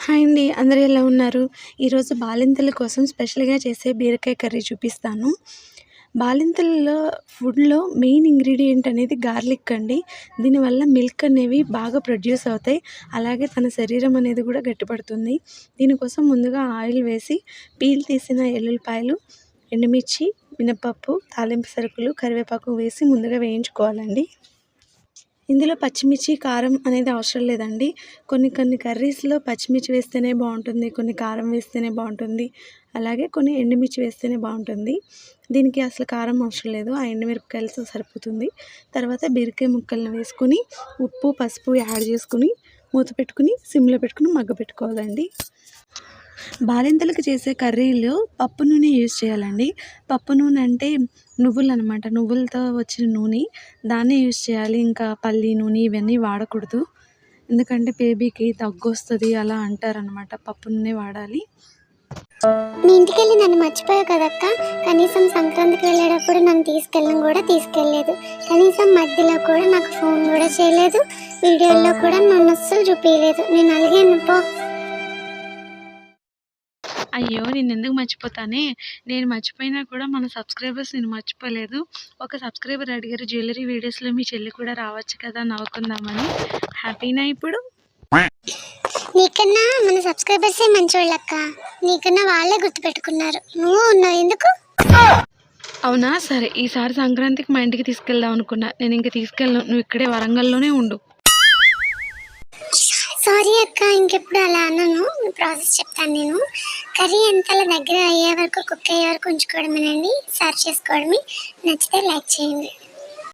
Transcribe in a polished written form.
Hi అండి. అందరూ ఎలా ఉన్నారు? ఈరోజు బాలింతల కోసం స్పెషల్‌గా చేసే బీరకాయ కర్రీ చూపిస్తాను. బాలింతలలో ఫుడ్‌లో మెయిన్ ఇంగ్రీడియెంట్ అనేది గార్లిక్ అండి. దీనివల్ల మిల్క్ అనేవి బాగా ప్రొడ్యూస్ అవుతాయి. అలాగే తన శరీరం అనేది కూడా గట్టిపడుతుంది. దీనికోసం ముందుగా ఆయిల్ వేసి పీల్ తీసిన ఎల్లుల్లిపాయలు, ఎండుమిర్చి, మినపప్పు, తాలింపు సరుకులు, కరివేపాకు వేసి ముందుగా వేయించుకోవాలండి. ఇందులో పచ్చిమిర్చి, కారం అనేది అవసరం లేదండి. కొన్ని కర్రీస్‌లో పచ్చిమిర్చి వేస్తేనే బావుంటుంది. కొన్ని కారం వేస్తేనే బావుంటుంది. అలాగే కొన్ని ఎండుమిర్చి వేస్తేనే బావుంటుంది. దీనికి అసలు కారం అవసరం లేదు. ఆ ఎండుమిరపకాయలతో సరిపోతుంది. తర్వాత బీరకాయ ముక్కలను వేసుకొని ఉప్పు, పసుపు యాడ్ చేసుకొని మూత పెట్టుకొని సిమ్‌లో పెట్టుకొని మగ్గపెట్టుకోవాలండి. బాలింతలకు చేసే కర్రీలో పప్పు నూనె యూజ్ చేయాలండి. పప్పు నూనె అంటే నువ్వులనమాట. నువ్వులతో వచ్చిన నూనె దాన్నే యూజ్ చేయాలి. ఇంకా పల్లి నూనె ఇవన్నీ వాడకూడదు. ఎందుకంటే బేబీకి దగ్గొస్తది అలా అంటారనమాట. పప్పు నూనె వాడాలి. మీ ఇంటికెళ్ళి నన్ను మర్చిపోయావు కదక్క. కనీసం సంక్రాంతికి వెళ్ళేటప్పుడు నన్ను తీసుకెళ్ళలేదు. కనీసం మధ్యలో కూడా నాకు ఫోన్ కూడా చేయలేదు. వీడియోల్లో కూడా నన్ను అస్సలు చూపించలేదు. నేను అలిగాను పో. అయ్యో! నేనెందుకు మర్చిపోతానే. నేను మర్చిపోయినా కూడా మన సబ్స్క్రైబర్స్ నిన్ను మర్చిపోలేదు. ఒక సబ్స్క్రైబర్ అడిగారు జ్యువెల్లరీ వీడియోస్‌లో మీ చెల్లి కూడా రావచ్చు కదా నవ్వుకుందామని. హ్యాపీనా ఇప్పుడు? నీకన్నా మన సబ్స్క్రైబర్సే మంచోళ్ళక్క. నీకన్నా వాళ్ళే గుర్తుపెట్టుకున్నారు. నువ్వు ఉన్నావు ఎందుకు? అవునా? సరే. ఈసారి సంక్రాంతికి మా ఇంటికి తీసుకెళ్దాం అనుకున్నా. నేనింక తీసుకెళ్ళను. నువ్వు ఇక్కడే వరంగల్‌లోనే ఉండు. సారీ అక్క, ఇంకెప్పుడు అలా అనను. ప్రాసెస్ చెప్తాను నేను. కర్రీ అంతలా దగ్గర అయ్యే వరకు, కుక్ అయ్యే వరకు ఉంచుకోవడమేనండి. సర్వ్ చేసుకోవడమే. నచ్చితే లైక్ చేయండి.